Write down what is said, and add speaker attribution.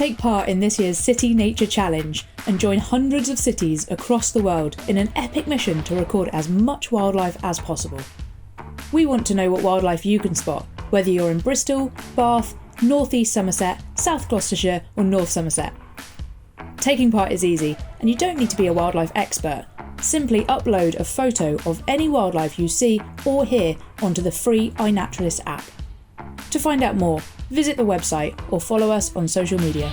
Speaker 1: Take part in this year's City Nature Challenge and join hundreds of cities across the world in an epic mission to record as much wildlife as possible. We want to know what wildlife you can spot, whether you're in Bristol, Bath, North East Somerset, South Gloucestershire or North Somerset. Taking part is easy, and you don't need to be a wildlife expert. Simply upload a photo of any wildlife you see or hear onto the free iNaturalist app. To find out more, visit the website or follow us on social media.